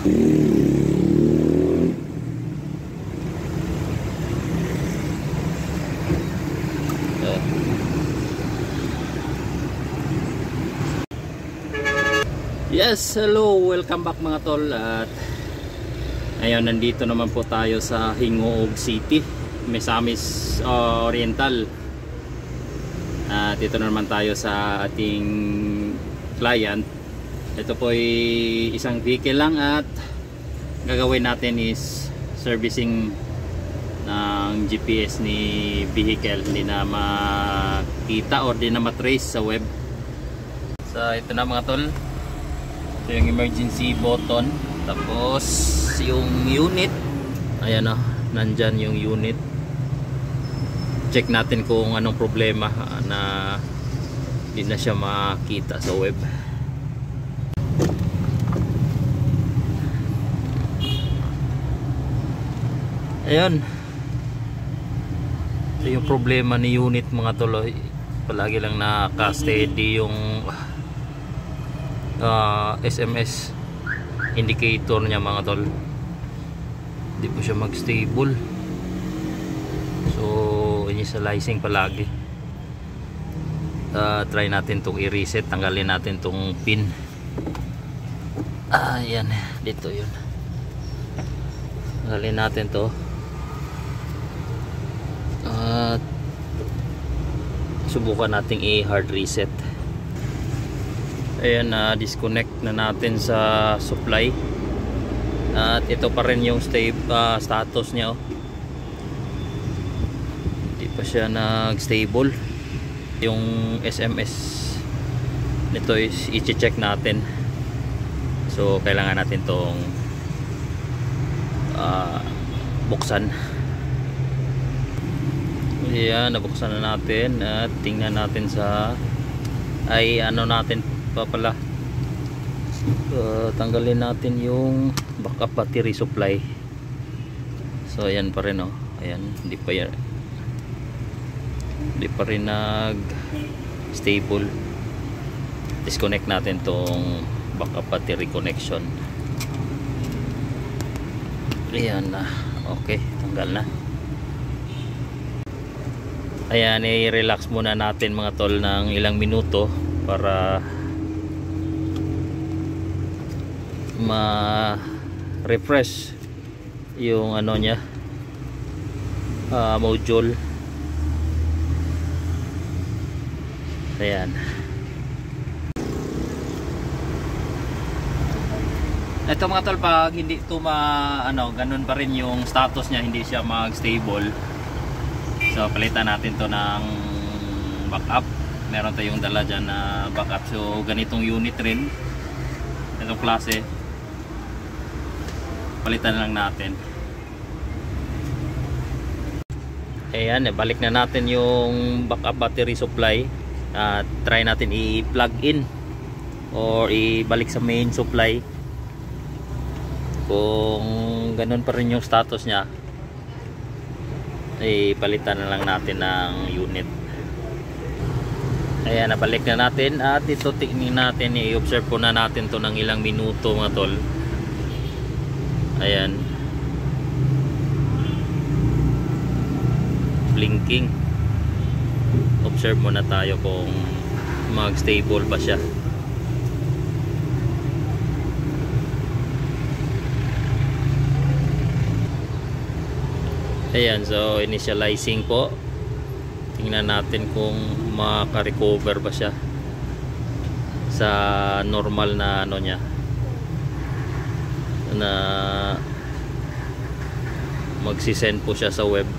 Yes, hello, welcome back mga tol. At ngayon nandito naman po tayo sa Hingoog City, Misamis Oriental. At dito naman tayo sa ating client. Ito po ay isang vehicle lang at gagawin natin is servicing ng GPS ni vehicle. Hindi na makita or di na matrace sa web. So ito na mga tol, ito yung emergency button, tapos yung unit, ayan o, nandyan yung unit. Check natin kung anong problema na hindi na siya makita sa web. Ayan, ito yung problema ni unit mga tol. Palagi lang naka-steady yung SMS indicator niya mga tol. Hindi po siya mag-stable, so initializing palagi. Try natin itong i-reset, tanggalin natin itong pin. Ayan, dito yun, tanggalin natin to at subukan nating i-hard reset. Ayan, disconnect na natin sa supply. At ito pa rin yung status niya, oh. Hindi pa siya nag-stable. Yung SMS nito is i-check natin. So kailangan natin tong buksan. Ayan, nabuksan na natin at tingnan natin sa natin pa pala. Tanggalin natin yung backup battery supply. So ayan pa rin, oh. Ayan, hindi pa rin nag stable. Disconnect natin tong backup battery connection. Ayan na, okay, tanggal na. Ayan, i-relax muna natin mga tol ng ilang minuto para ma-refresh yung ano niya, module. Ayan, ito mga tol, pag hindi ito ganun pa rin yung status niya, hindi siya mag-stable. So palitan natin to ng backup. Meron tayong dala dyan na backup. So ganitong unit rin, itong klase, palitan lang natin. Ayan, balik na natin yung backup battery supply. Try natin i-plug in or ibalik sa main supply. Kung ganun pa rin yung status nya, palitan na lang natin ng unit. Ayan, nabalik na natin at ito tingnan natin, i-observe po na natin to ng ilang minuto mga tol. Ayan, blinking. Observe muna tayo kung mag-stable ba siya. Ayan, so initializing po. Tingnan natin kung maka-recover ba siya sa normal na ano niya, na magsisend po siya sa web.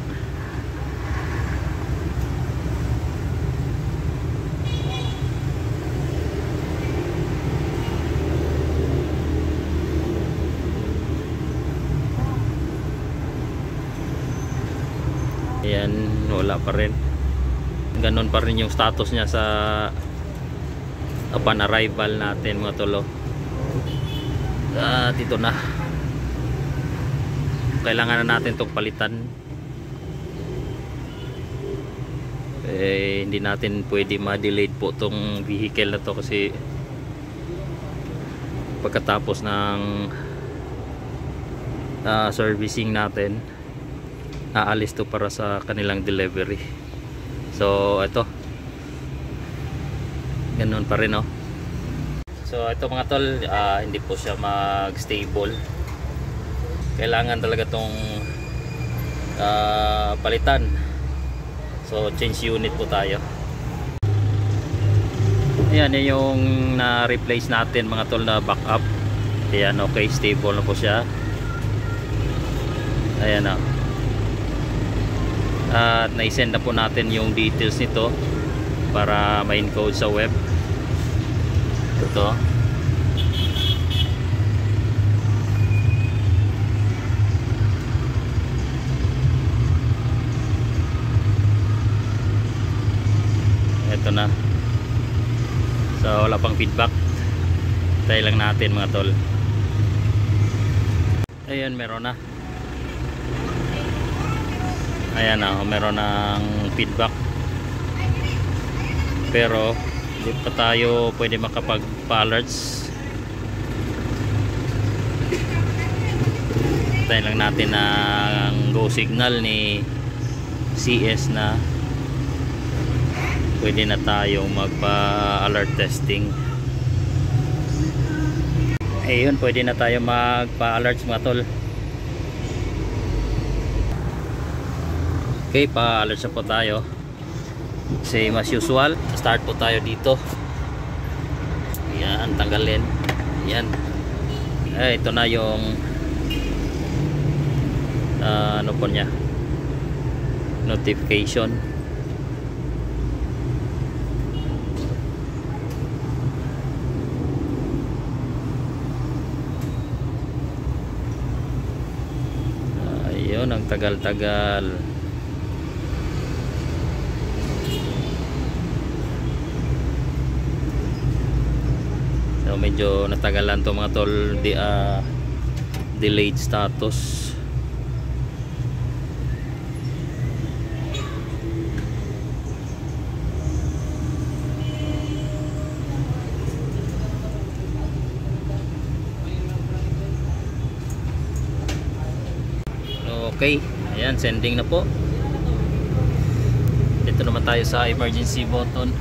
Ayan, wala pa rin. Ganon pa rin yung status niya sa upon arrival natin mga tolo. Dito na, kailangan na natin itong palitan. Hindi natin pwede ma-delete po itong vehicle na to, kasi pagkatapos ng servicing natin, aalis to para sa kanilang delivery. So ito, ganun pa rin, no? So ito mga tol, hindi po siya mag-stable. Kailangan talaga tong palitan. So change unit po tayo. Ayan yung na-replace natin mga tol na backup. Ayan, okay, stable na po siya. Ayan na. At na-send na po natin yung details nito para ma-encode sa web. Ito. Ito na. So wala pang feedback. Try lang natin mga tol. Ayan, meron na. Ayan na, meron ng feedback. Pero hindi pa tayo pwede makapag-alerts. Try lang natin ang go signal ni CS na pwede na tayong magpa-alert testing. Ayun, pwede na tayo magpa-alerts mga tol. Okay, pa-alerts na po tayo. Same as usual. Start po tayo dito. Yan, tanggalin. Yan. Ito na yung ano po niya, notification. Ayun, ang tagal-tagal. So medyo natagalan to mga tol, delayed status. Okay, ayan, sending na po. Dito naman tayo sa emergency button.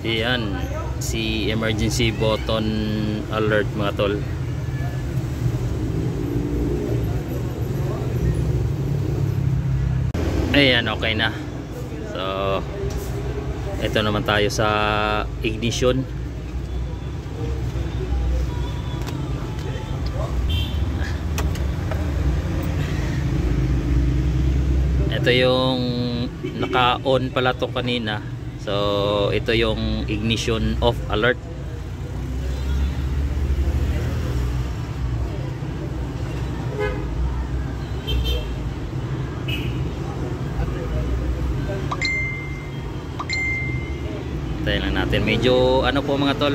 Ayan, si emergency button alert mga tol. Ayan, okay na. So ito naman tayo sa ignition. Ito yung naka-on pala to kanina. So ito yung ignition off alert. Tayo lang natin. Medyo ano po mga tol,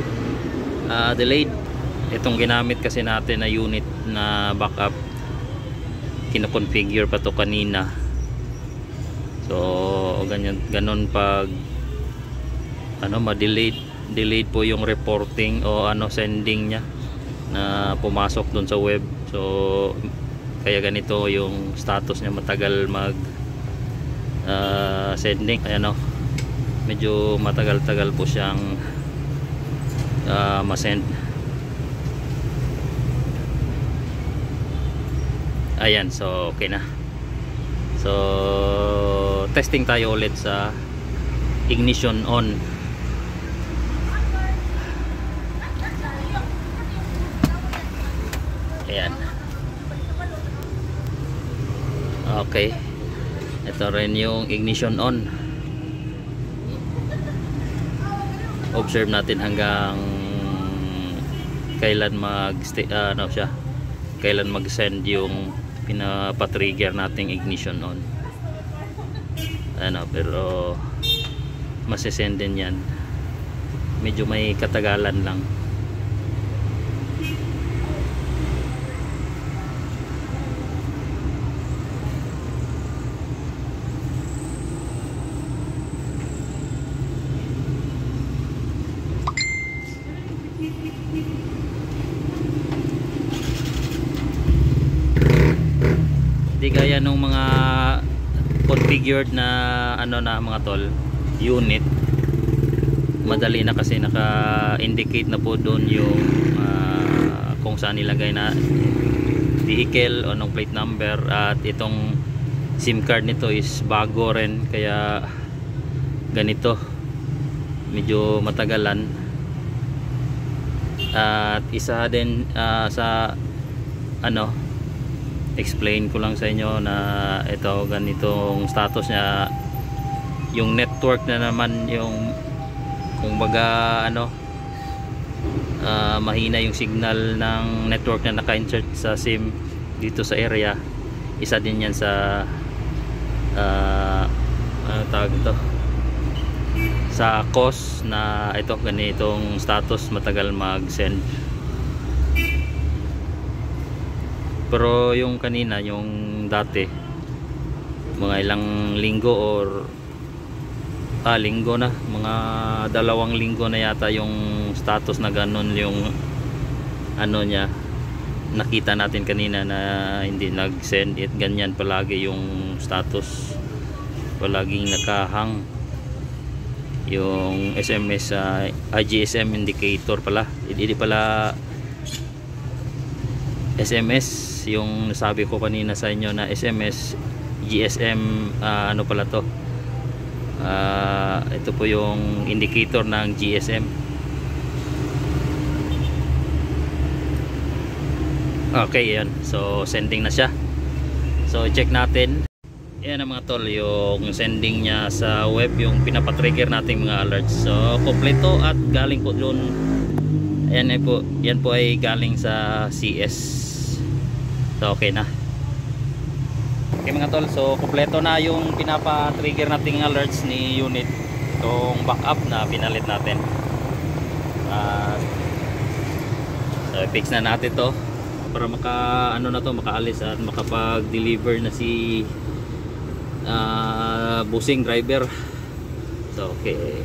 delayed. Itong ginamit kasi natin na unit na backup, kino-configure pa to kanina. So ganun pag ano, delayed po yung reporting o ano, sending niya na pumasok dun sa web. So kaya ganito yung status niya, matagal mag sending. Ayan, medyo matagal-tagal po siyang masend. Ayan, so okay na. So testing tayo ulit sa ignition on. Ayan, okay, ito rin yung ignition on. Observe natin hanggang kailan kailan mag-send yung pinapatrigger nating ignition on. Pero masisend din yan. Medyo may katagalan lang. Di gaya nung mga configured na ano na mga tol, unit. Madali na kasi naka-indicate na po doon yung kung saan nilagay na vehicle o anong plate number, at itong SIM card nito is bago rin kaya ganito, medyo matagalan. At isa din sa ano, explain ko lang sa inyo na ito ganitong status niya, yung network na naman, yung kung baga ano, mahina yung signal ng network na naka-insert sa SIM dito sa area. Isa din yan sa ano tawag ito, sa cause na ito ganitong status matagal mag-send. Pero yung kanina, yung dati mga ilang linggo or linggo na, mga 2 linggo na yata yung status na ganun yung ano niya, nakita natin kanina na hindi nag-send it, ganyan palagi yung status, palaging nakahang yung SMS, GSM indicator pala, hindi pala SMS yung nasabi ko kanina sa inyo na SMS, GSM ano pala to, ito po yung indicator ng GSM. Okay, yan. So sending na siya. So check natin. Yan ang mga tol, yung sending niya sa web, yung pinapatrigger nating mga alerts. So kompleto at galing po doon. Ayan po, yan po ay galing sa CS. So okay na. Okay mga tol, so kompleto na yung pinapa-trigger nating alerts ni unit, itong backup na pinalit natin. So i-fix na natin to para ano na to, makaalis at makapag-deliver na si busing driver. So okay.